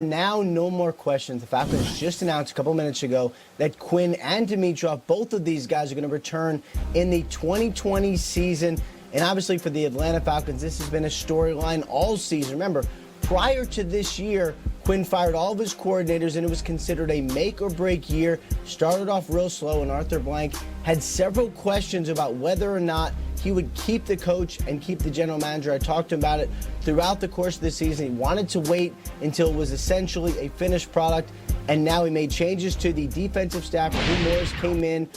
Now, no more questions. The Falcons just announced a couple minutes ago that Quinn and Dimitroff, both of these guys, are going to return in the 2020 season. And obviously for the Atlanta Falcons, this has been a storyline all season. Remember, prior to this year, Quinn fired all of his coordinators, and it was considered a make-or-break year. Started off real slow, and Arthur Blank had several questions about whether or not he would keep the coach and keep the general manager. I talked to him about it throughout the course of the season. He wanted to wait until it was essentially a finished product, and now he made changes to the defensive staff. Raheem Morris came in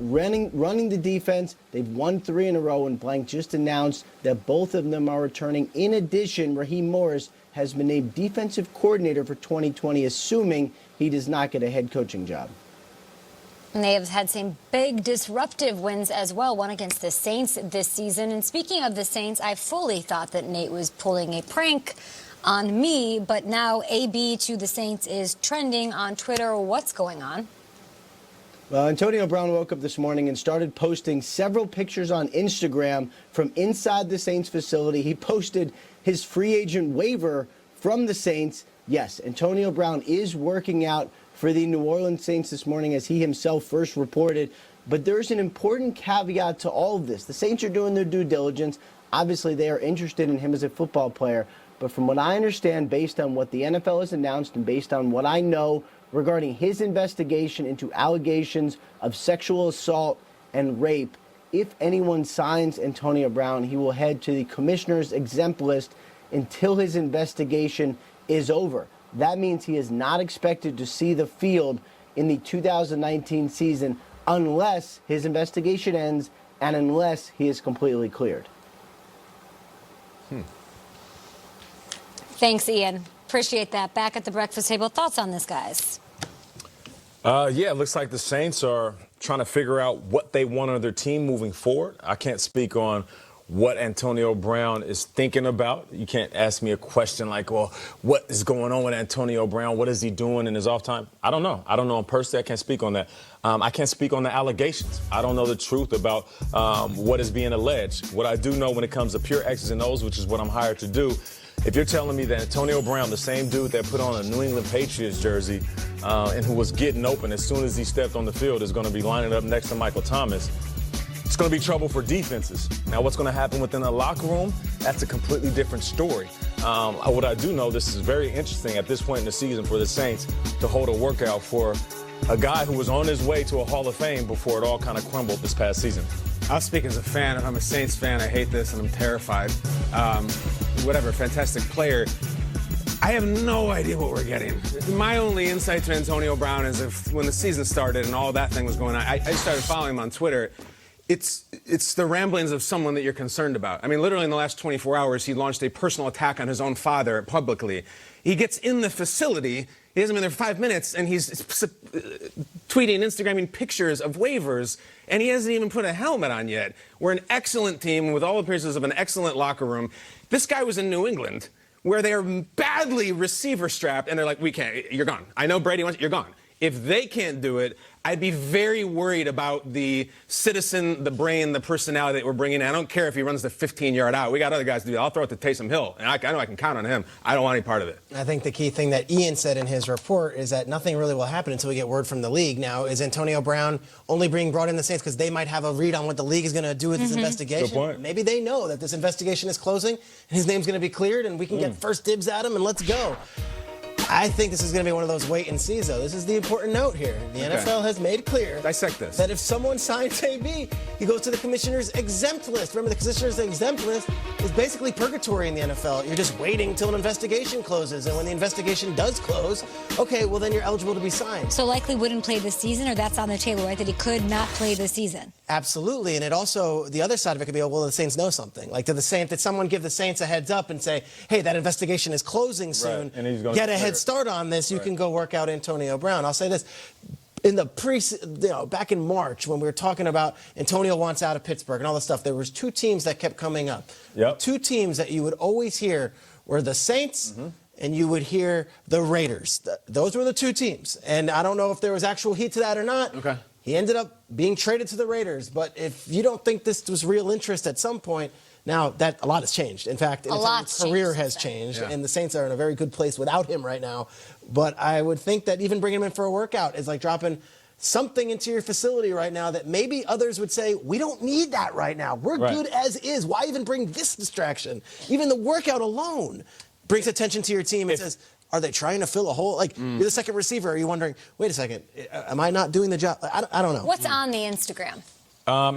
running the defense. They've won 3 in a row, and Blank just announced that both of them are returning. In addition, Raheem Morris has been named defensive coordinator for 2020, assuming he does not get a head coaching job. And they have had some big disruptive wins as well, one against the Saints this season. And speaking of the Saints, I fully thought that Nate was pulling a prank on me, but now AB to the Saints is trending on Twitter. What's going on? Well, Antonio Brown woke up this morning and started posting several pictures on Instagram from inside the Saints facility. He posted his free agent waiver from the Saints. Yes, Antonio Brown is working out for the New Orleans Saints this morning, as he himself first reported. But there's an important caveat to all of this. The Saints are doing their due diligence. Obviously, they are interested in him as a football player. But from what I understand, based on what the NFL has announced and based on what I know regarding his investigation into allegations of sexual assault and rape, if anyone signs Antonio Brown, he will head to the commissioner's exempt list until his investigation is over. That means he is not expected to see the field in the 2019 season unless his investigation ends and unless he is completely cleared. Thanks, Ian. Appreciate that. Back at the breakfast table, thoughts on this, guys? Yeah, it looks like the Saints are trying to figure out what they want on their team moving forward. I can't speak on what Antonio Brown is thinking about. You can't ask me a question like, well, what is going on with Antonio Brown? What is he doing in his off time? I don't know. I don't know him personally. I can't speak on that. I can't speak on the allegations. I don't know the truth about what is being alleged. What I do know when it comes to pure X's and O's, which is what I'm hired to do, if you're telling me that Antonio Brown, the same dude that put on a New England Patriots jersey and who was getting open as soon as he stepped on the field, is going to be lining up next to Michael Thomas, it's going to be trouble for defenses. Now, what's going to happen within the locker room, that's a completely different story. What I do know, this is very interesting at this point in the season for the Saints to hold a workout for a guy who was on his way to a Hall of Fame before it all kind of crumbled this past season. I'll speak as a fan. If I'm a Saints fan, I hate this and I'm terrified. Whatever, fantastic player. I have no idea what we're getting. My only insight to Antonio Brown is if when the season started and all that thing was going on, I started following him on Twitter. It's the ramblings of someone that you're concerned about. I mean, literally in the last 24 hours, he launched a personal attack on his own father publicly. He gets in the facility, he hasn't been there 5 minutes, and he's tweeting, Instagramming pictures of waivers, and he hasn't even put a helmet on yet. We're an excellent team with all appearances of an excellent locker room. This guy was in New England, where they are badly receiver-strapped, and they're like, we can't, you're gone. I know Brady wants, you're gone. If they can't do it, I'd be very worried about the citizen, the brain, the personality that we're bringing in. I don't care if he runs the 15-yard out. We got other guys to do that. I'll throw it to Taysom Hill, and I know I can count on him. I don't want any part of it. I think the key thing that Ian said in his report is that nothing really will happen until we get word from the league. Now, is Antonio Brown only being brought in the Saints because they might have a read on what the league is going to do with this investigation? Good point. Maybe they know that this investigation is closing, and his name's going to be cleared, and we can get first dibs at him, and let's go. I think this is going to be one of those wait and sees, though. This is the important note here. The NFL has made clear Dissect this. that if someone signs AB, he goes to the commissioner's exempt list. Remember, the commissioner's exempt list is basically purgatory in the NFL. You're just waiting till an investigation closes, and when the investigation does close, okay, well, then you're eligible to be signed. So likely wouldn't play this season, or that's on the table, right, that he could not play this season? Absolutely, and it also, the other side of it could be, well, the Saints know something. Like, did someone give the Saints a heads up and say, hey, that investigation is closing soon, Right. And he's gonna get a head start on this, you can go work out Antonio Brown. I'll say this, in the back in March when we were talking about Antonio wants out of Pittsburgh and all this stuff, there was 2 teams that kept coming up. Yep. 2 teams that you would always hear were the Saints and you would hear the Raiders. Those were the 2 teams, and I don't know if there was actual heat to that or not. Okay. He ended up being traded to the Raiders, but if you don't think this was real interest at some point, Now, that a lot has changed. In fact, lot's his career changed has since then. changed, Yeah. and the Saints are in a very good place without him right now. But I would think that even bringing him in for a workout is like dropping something into your facility right now that maybe others would say, we don't need that right now. We're Right. good as is. Why even bring this distraction? Even the workout alone brings attention to your team and says, are they trying to fill a hole? Like, you're the second receiver. Are you wondering, wait a second, am I not doing the job? I don't know. What's on the Instagram?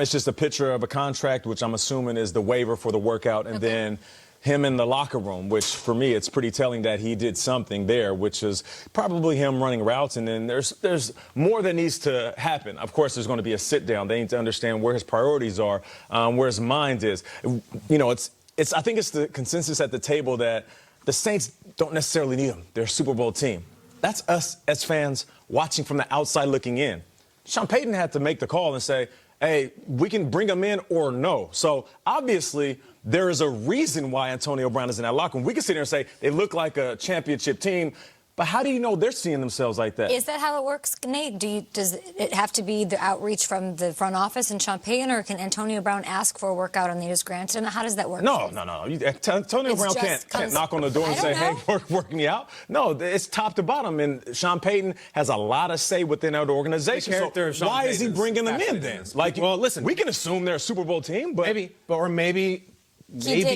It's just a picture of a contract, which I'm assuming is the waiver for the workout, and then him in the locker room, which for me, it's pretty telling that he did something there, which is probably him running routes. And then there's more that needs to happen. Of course, there's going to be a sit down. They need to understand where his priorities are, where his mind is. You know, I think it's the consensus at the table that the Saints don't necessarily need him. They're a Super Bowl team. That's us as fans watching from the outside looking in. Sean Payton had to make the call and say, hey, we can bring him in or no. So obviously there is a reason why Antonio Brown is in that locker room. We can sit here and say they look like a championship team, but how do you know they're seeing themselves like that? Is that how it works, Nate? Does it have to be the outreach from the front office and Sean Payton, or can Antonio Brown ask for a workout and they just grant it? How does that work? No. Antonio Brown just can't knock on the door and say, hey, work me out. No, it's top to bottom. And Sean Payton has a lot of say within that organization. The character of Sean why is he Payton's bringing them in then? Like, well, listen, we can assume they're a Super Bowl team, but maybe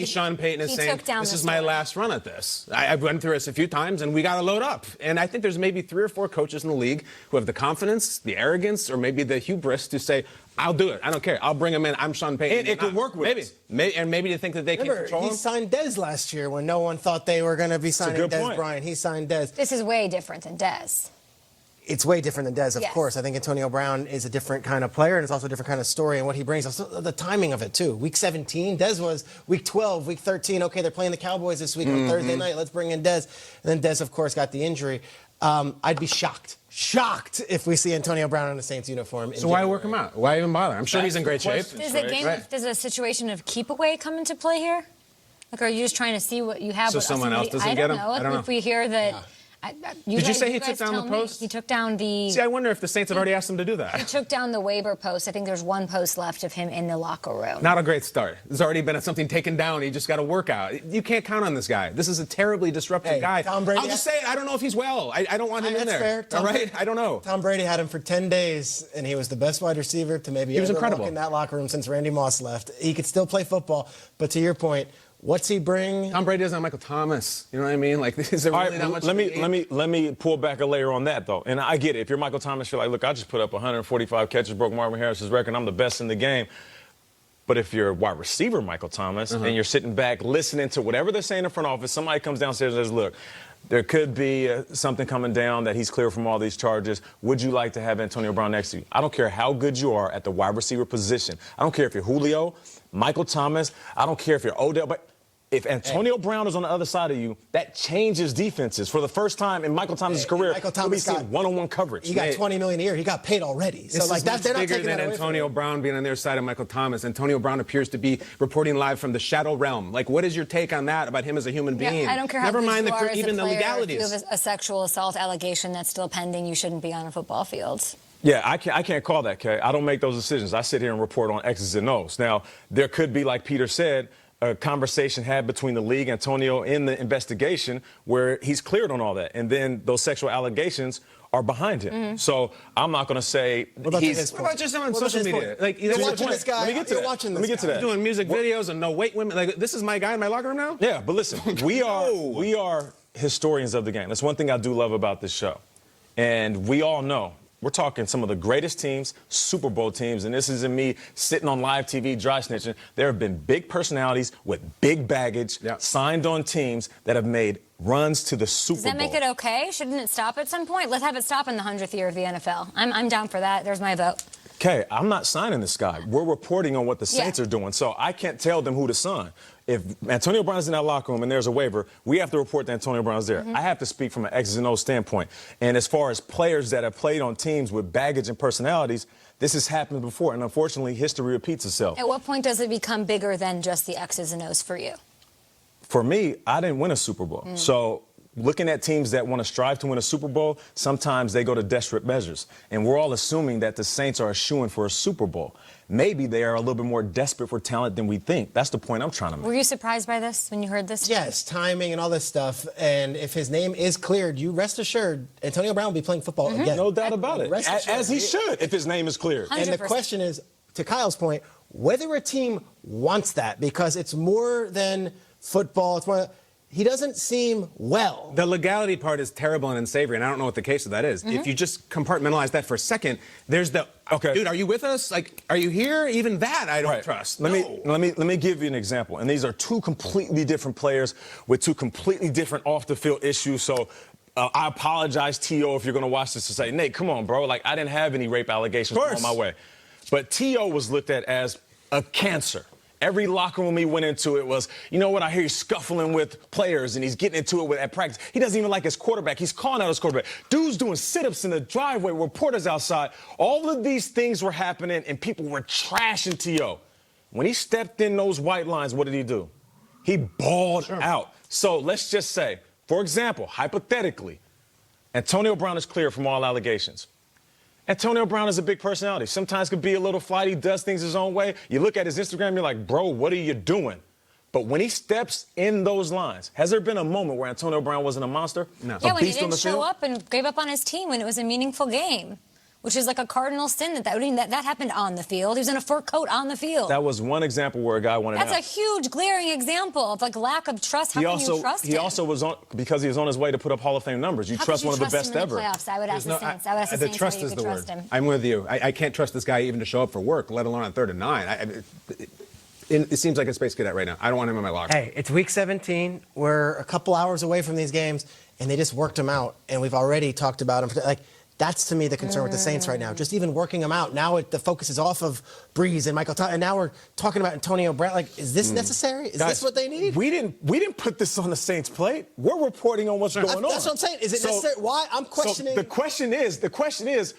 Sean Payton is saying, this is my last run at this. I've run through this a few times, and we got to load up. And I think there's maybe 3 or 4 coaches in the league who have the confidence, the arrogance, or maybe the hubris to say, I'll do it. I don't care. I'll bring him in. I'm Sean Payton. And it could work with us. Maybe to think that they can control him. He signed Dez last year when no one thought they were going to be signing Dez Bryant. He signed Dez. This is way different than Dez. It's way different than Dez, of Yes. course. I think Antonio Brown is a different kind of player, and it's also a different kind of story and what he brings. Also, the timing of it, too. Week 17, Dez was week 12, week 13. Okay, they're playing the Cowboys this week on Thursday night. Let's bring in Dez. And then Dez, of course, got the injury. I'd be shocked if we see Antonio Brown in a Saints uniform. So why work him out? Why even bother? I'm sure he's in great shape. Does a situation of keep away come into play here? Like, are you just trying to see what you have? So someone else doesn't get him? I don't know. If we hear that. Yeah. Did you say he took down the post? He took down the. See, I wonder if the Saints have already asked him to do that. He took down the waiver post. I think there's one post left of him in the locker room. Not a great start. There's already been something taken down. He just got a workout. You can't count on this guy. This is a terribly disruptive guy. Tom Brady. I'll just say it. I don't know if he's well. I don't want him in there. That's fair. All right? I don't know. Tom Brady had him for 10 days, and he was the best wide receiver to maybe ever walk in that locker room since Randy Moss left. He could still play football, but to your point, what's he bring? Tom Brady doesn't have Michael Thomas. You know what I mean? Like, is there really that much? Let me pull back a layer on that, though. And I get it. If you're Michael Thomas, you're like, look, I just put up 145 catches, broke Marvin Harris's record. I'm the best in the game. But if you're wide receiver Michael Thomas and you're sitting back listening to whatever they're saying in front office, somebody comes downstairs and says, look, there could be something coming down that he's clear from all these charges. Would you like to have Antonio Brown next to you? I don't care how good you are at the wide receiver position. I don't care if you're Julio, Michael Thomas. I don't care if you're Odell. But if Antonio Brown is on the other side of you, that changes defenses. For the first time in Michael Thomas' career, we'll be seeing one-on-one coverage. He got $20 million a year. He got paid already. So, like, that's bigger than Antonio Brown being on their side of Michael Thomas. Antonio Brown appears to be reporting live from the shadow realm. Like, what is your take on that about him as a human being? Yeah, I don't care how Never good mind you are even as a the player. legalities. If you have a sexual assault allegation that's still pending, you shouldn't be on a football field. Yeah, I can't call that, Kay. I don't make those decisions. I sit here and report on X's and O's. Now, there could be, like Peter said, a conversation had between the league, Antonio, in the investigation where he's cleared on all that. And then those sexual allegations are behind him. So I'm not going to say What about just on social media? Like, you're watching this guy. Let me get to that. Let me get to that. Doing music videos and no weight women. Like, this is my guy in my locker room now? Yeah, but listen, we are historians of the game. That's one thing I do love about this show. And we all know, we're talking some of the greatest teams, Super Bowl teams, and this isn't me sitting on live TV dry snitching. There have been big personalities with big baggage signed on teams that have made runs to the Super Bowl. Does that make it okay? Shouldn't it stop at some point? Let's have it stop in the 100th year of the NFL. I'm down for that. There's my vote. Okay, I'm not signing this guy. We're reporting on what the Saints are doing, so I can't tell them who to sign. If Antonio Brown's in that locker room and there's a waiver, we have to report that Antonio Brown's there. I have to speak from an X's and O's standpoint. And as far as players that have played on teams with baggage and personalities, this has happened before, and unfortunately, history repeats itself. At what point does it become bigger than just the X's and O's for you? For me, I didn't win a Super Bowl. So looking at teams that want to strive to win a Super Bowl, sometimes they go to desperate measures. And we're all assuming that the Saints are a shoo-in for a Super Bowl. Maybe they are a little bit more desperate for talent than we think. That's the point I'm trying to make. Were you surprised by this when you heard this? Yes, timing and all this stuff. And if his name is cleared, you rest assured Antonio Brown will be playing football again. No doubt about it. Rest assured. As he should, if his name is cleared. And the 100%. question is, to Kyle's point, whether a team wants that, because it's more than football. It's more. He doesn't seem well. The legality part is terrible and unsavory, and I don't know what the case of that is. If you just compartmentalize that for a second, there's the dude, are you with us? Like, are you here? Even that I don't trust. Let me give you an example. And these are two completely different players with two completely different off the field issues. So I apologize, T.O., if you're going to watch this, to say, Nate, come on, bro. Like, I didn't have any rape allegations on my way. But T.O. was looked at as a cancer. Every locker room he went into, it was, you know what, I hear he's scuffling with players and he's getting into it at practice. He doesn't even like his quarterback. He's calling out his quarterback. Dude's doing sit-ups in the driveway, reporters outside. All of these things were happening and people were trashing T.O. When he stepped in those white lines, what did he do? He balled out. So let's just say, for example, hypothetically, Antonio Brown is clear from all allegations. Antonio Brown is a big personality. Sometimes could be a little flighty, does things his own way. You look at his Instagram, you're like, bro, what are you doing? But when he steps in those lines, has there been a moment where Antonio Brown wasn't a monster? No. Yeah, when he didn't show up and gave up on his team when it was a meaningful game, which is like a cardinal sin that happened on the field. He was in a fur coat on the field. That was one example where a guy wanted out. That's a huge, glaring example of like lack of trust. How can you trust him? He also was on, because he was on his way to put up Hall of Fame numbers. You trust one of the best ever. Playoffs? I would ask the Saints. I would ask the The Saints trust how you is could the trust word. him. I'm with you. I can't trust this guy even to show up for work, let alone on 3rd and 9. It seems like a space cadet right now. I don't want him in my locker. Hey, it's week 17. We're a couple hours away from these games, and they just worked him out, and we've already talked about him. Like, that's, to me, the concern with the Saints right now. Just even working them out. Now the focus is off of Breeze and Michael Thomas, and now we're talking about Antonio Brown. Like, is this necessary? Is this what they need? We didn't put this on the Saints' plate. We're reporting on what's going on. That's what I'm saying. Is it necessary? Why? I'm questioning. So the question is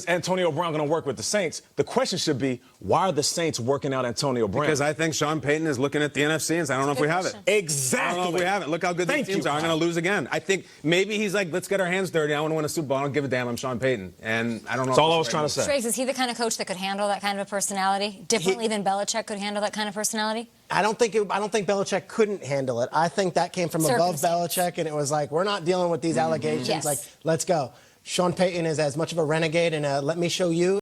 Antonio Brown going to work with the Saints? The question should be, why are the Saints working out Antonio Brown? Because I think Sean Payton is looking at the NFC and saying, I don't know if we have it. Exactly. I don't know if we have it. Look how good these teams are. I'm going to lose again. I think maybe he's like, let's get our hands dirty. I want to win a Super Bowl. I don't give a damn. I'm Sean Payton. And I don't know. That's all I was trying to say. Triggs, is he the kind of coach that could handle that kind of a personality differently than Belichick could handle that kind of personality? I don't think Belichick couldn't handle it. I think that came from above Belichick, and it was like, we're not dealing with these allegations. Yes. Like, let's go. Sean Payton is as much of a renegade and let me show you.